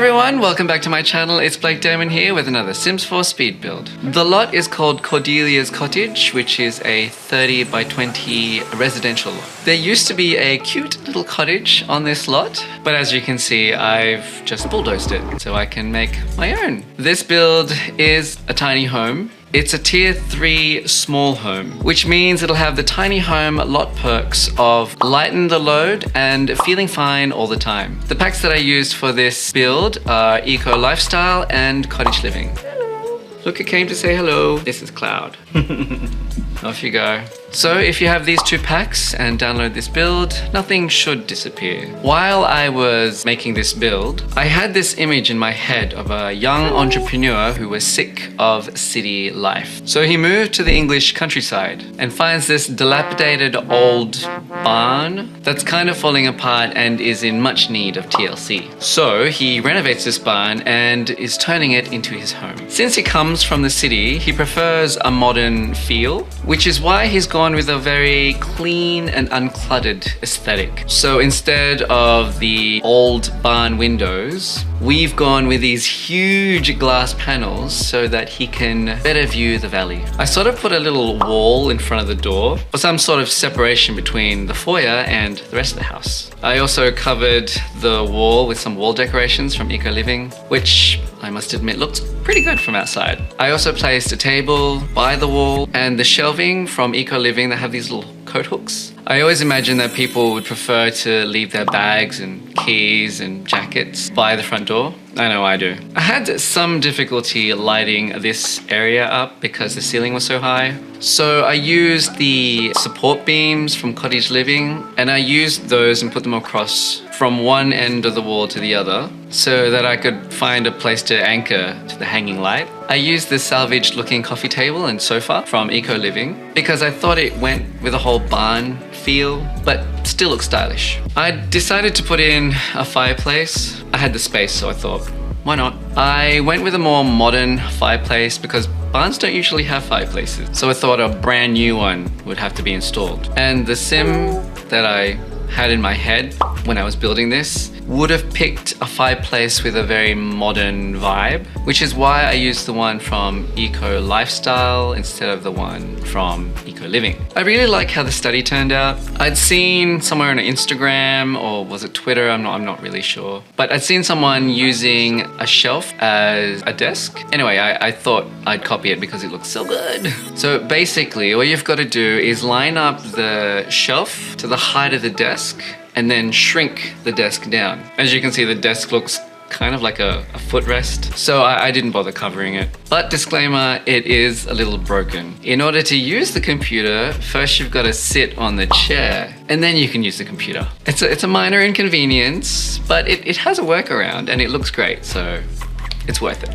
everyone, welcome back to my channel. It's Blake Damon here with another Sims 4 speed build. The lot is called Cordelia's Cottage, which is a 30 by 20 residential lot. There used to be a cute little cottage on this lot, but as you can see, I've just bulldozed it so I can make my own. This build is a tiny home. It's a tier 3 small home, which means it'll have the tiny home lot perks of lighten the load and feeling fine all the time. The packs that I used for this build are Eco Lifestyle and Cottage Living. Hello. Look, it came to say hello. This is Cloud. Off you go. So if you have these two packs and download this build, nothing should disappear. While I was making this build, I had this image in my head of a young entrepreneur who was sick of city life. So he moved to the English countryside and finds this dilapidated old barn that's kind of falling apart and is in much need of TLC. So he renovates this barn and is turning it into his home. Since he comes from the city, he prefers a modern feel, which is why he's gone with a very clean and uncluttered aesthetic. So instead of the old barn windows, we've gone with these huge glass panels so that he can better view the valley. I sort of put a little wall in front of the door for some sort of separation between the foyer and the rest of the house. I also covered the wall with some wall decorations from Eco Living, which I must admit looked pretty good from outside. I also placed a table by the wall and the shelving from Eco Living that have these little coat hooks. I always imagine that people would prefer to leave their bags and keys and jackets by the front door. I know I do. I had some difficulty lighting this area up because the ceiling was so high. So I used the support beams from Cottage Living and I used those and put them across from one end of the wall to the other so that I could find a place to anchor to the hanging light. I used this salvaged looking coffee table and sofa from Eco Living because I thought it went with a whole barn feel, but still looks stylish. I decided to put in a fireplace. I had the space, so I thought, why not? I went with a more modern fireplace because barns don't usually have fireplaces. So I thought a brand new one would have to be installed. And the sim that I had in my head when I was building this would have picked a fireplace with a very modern vibe, which is why I used the one from Eco Lifestyle instead of the one from Eco Living. I really like how the study turned out. I'd seen somewhere on Instagram, or was it Twitter? I'm not really sure. But I'd seen someone using a shelf as a desk. Anyway, I thought I'd copy it because it looks so good. So basically, all you've got to do is line up the shelf to the height of the desk and then shrink the desk down. As you can see, the desk looks kind of like a footrest, so I didn't bother covering it. But disclaimer, it is a little broken. In order to use the computer, first you've got to sit on the chair, and then you can use the computer. It's a minor inconvenience, but it has a workaround, and it looks great, so it's worth it.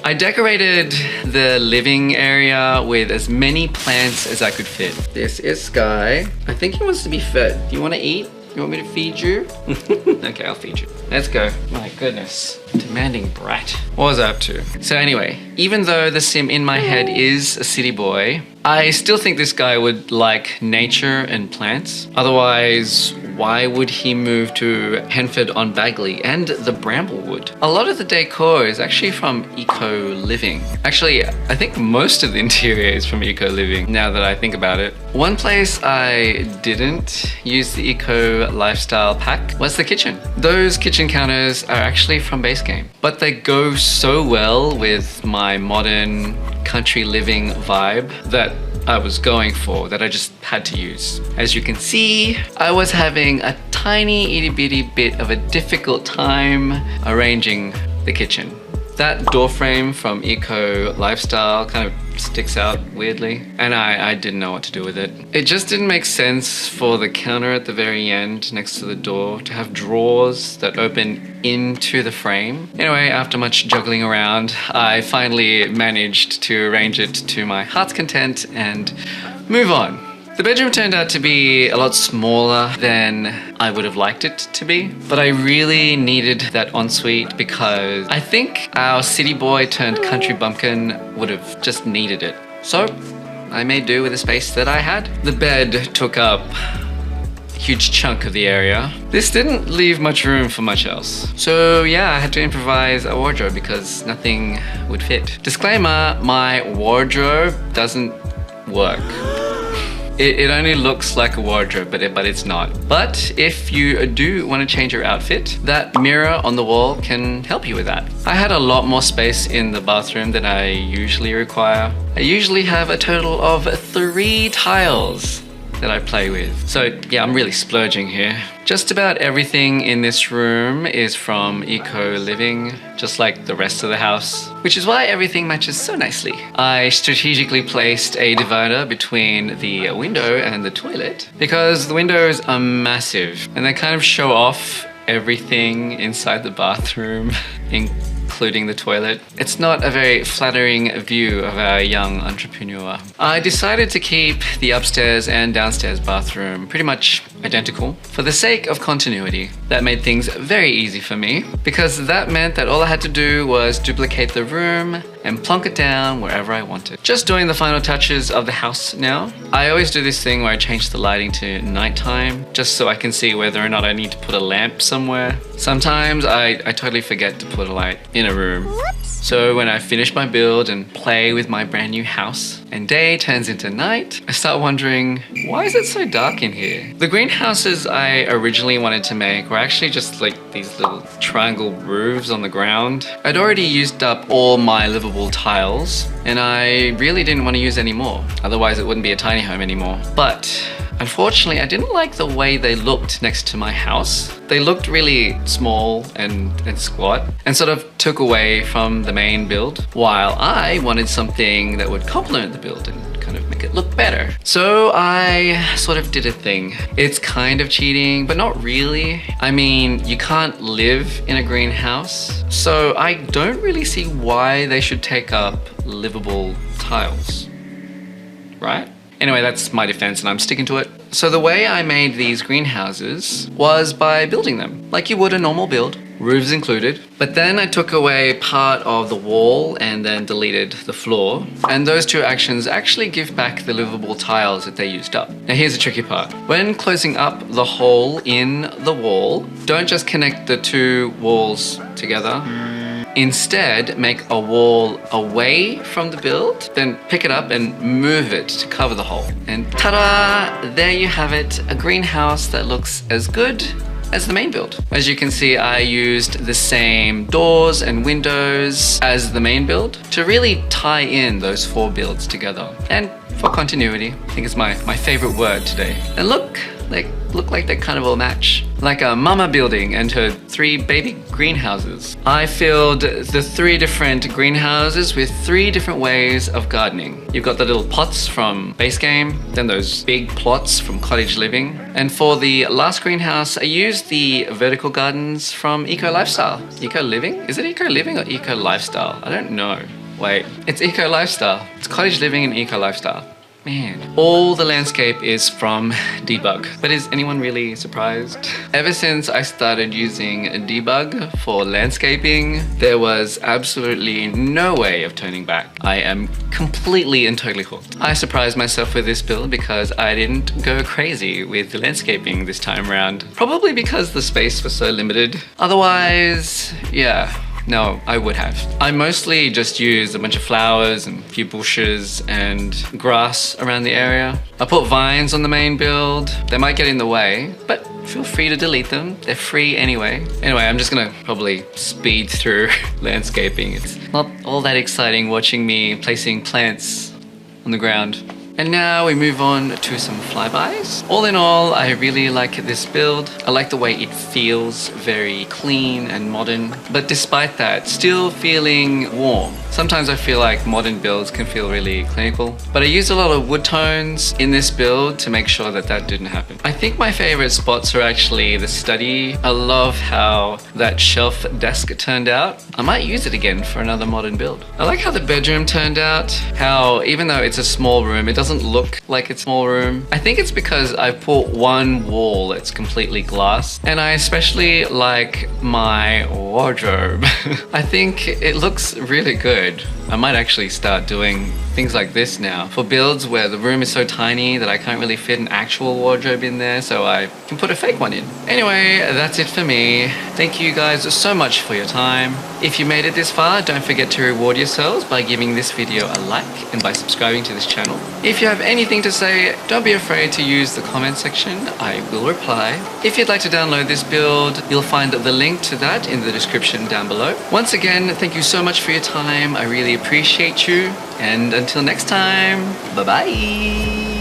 I decorated the living area with as many plants as I could fit. This is Sky. I think he wants to be fed. Do you want to eat? You want me to feed you? Okay, I'll feed you. Let's go. My goodness. Demanding brat. What was I up to? So anyway, even though the sim in my head is a city boy, I still think this guy would like nature and plants. Otherwise, why would he move to Henford-on-Bagley and the Bramblewood? A lot of the decor is actually from Eco Living. Actually, I think most of the interior is from Eco Living, now that I think about it. One place I didn't use the Eco Lifestyle pack was the kitchen. Those kitchen counters are actually from Base Game, but they go so well with my modern country living vibe that I was going for, that I just had to use. As you can see, I was having a tiny itty bitty bit of a difficult time arranging the kitchen. That door frame from Eco Lifestyle kind of sticks out weirdly, and I didn't know what to do with it. It just didn't make sense for the counter at the very end next to the door to have drawers that open into the frame. Anyway, after much juggling around, I finally managed to arrange it to my heart's content and move on. The bedroom turned out to be a lot smaller than I would have liked it to be, but I really needed that ensuite because I think our city boy turned country bumpkin would have just needed it. So I made do with the space that I had. The bed took up huge chunk of the area, this didn't leave much room for much else. So yeah, I had to improvise a wardrobe because nothing would fit. Disclaimer, my wardrobe doesn't work. It only looks like a wardrobe, but it's not. But if you do want to change your outfit, that mirror on the wall can help you with that. I had a lot more space in the bathroom than I usually require. I usually have a total of 3 tiles that I play with. So yeah, I'm really splurging here. Just about everything in this room is from Eco Living, just like the rest of the house, which is why everything matches so nicely. I strategically placed a divider between the window and the toilet because the windows are massive and they kind of show off everything inside the bathroom, including the toilet. It's not a very flattering view of our young entrepreneur. I decided to keep the upstairs and downstairs bathroom pretty much identical for the sake of continuity. That made things very easy for me because that meant that all I had to do was duplicate the room and plonk it down wherever I wanted. Just doing the final touches of the house now. I always do this thing where I change the lighting to nighttime just so I can see whether or not I need to put a lamp somewhere. Sometimes I totally forget to put a light in a room. So when I finish my build and play with my brand new house and day turns into night, I start wondering, why is it so dark in here? The greenhouses I originally wanted to make were actually just like these little triangle roofs on the ground. I'd already used up all my livable tiles and I really didn't want to use any more. Otherwise it wouldn't be a tiny home anymore. But unfortunately, I didn't like the way they looked next to my house. They looked really small and squat and sort of took away from the main build, while I wanted something that would complement the build and kind of make it look better. So I sort of did a thing. It's kind of cheating, but not really. I mean, you can't live in a greenhouse, so I don't really see why they should take up livable tiles, right? Anyway, that's my defense and I'm sticking to it. So the way I made these greenhouses was by building them, like you would a normal build, roofs included. But then I took away part of the wall and then deleted the floor. And those 2 actions actually give back the livable tiles that they used up. Now here's the tricky part. When closing up the hole in the wall, don't just connect the 2 walls together. Instead, make a wall away from the build, then pick it up and move it to cover the hole. And ta-da! There you have it, a greenhouse that looks as good as the main build. As you can see, I used the same doors and windows as the main build to really tie in those 4 builds together. And for continuity, I think it's my favorite word today. And look like they kind of all match. Like a mama building and her 3 baby greenhouses. I filled the 3 different greenhouses with 3 different ways of gardening. You've got the little pots from Base Game, then those big plots from Cottage Living. And for the last greenhouse, I used the vertical gardens from Eco Lifestyle. Eco Living? Is it Eco Living or Eco Lifestyle? I don't know. Wait, it's Eco Lifestyle. It's Cottage Living and Eco Lifestyle. Man, all the landscape is from Debug. But is anyone really surprised? Ever since I started using Debug for landscaping, there was absolutely no way of turning back. I am completely and totally hooked. I surprised myself with this build because I didn't go crazy with the landscaping this time around. Probably because the space was so limited. Otherwise, yeah. No, I would have. I mostly just used a bunch of flowers and a few bushes and grass around the area. I put vines on the main build. They might get in the way, but feel free to delete them. They're free anyway. Anyway, I'm just gonna probably speed through landscaping. It's not all that exciting watching me placing plants on the ground. And now we move on to some flybys. All in all, I really like this build. I like the way it feels very clean and modern, but despite that, still feeling warm. Sometimes I feel like modern builds can feel really clinical, but I used a lot of wood tones in this build to make sure that that didn't happen. I think my favorite spots are actually the study. I love how that shelf desk turned out. I might use it again for another modern build. I like how the bedroom turned out, how even though it's a small room, it doesn't look like it's a small room. I think it's because I put one wall that's completely glass, and I especially like my wardrobe. I think it looks really good. I might actually start doing things like this now for builds where the room is so tiny that I can't really fit an actual wardrobe in there, so I can put a fake one in. Anyway, that's it for me. Thank you guys so much for your time. If you made it this far, don't forget to reward yourselves by giving this video a like and by subscribing to this channel. If you have anything to say, don't be afraid to use the comment section. I will reply. If you'd like to download this build, you'll find the link to that in the description down below. Once again, thank you so much for your time. I really appreciate you. And until next time, bye-bye.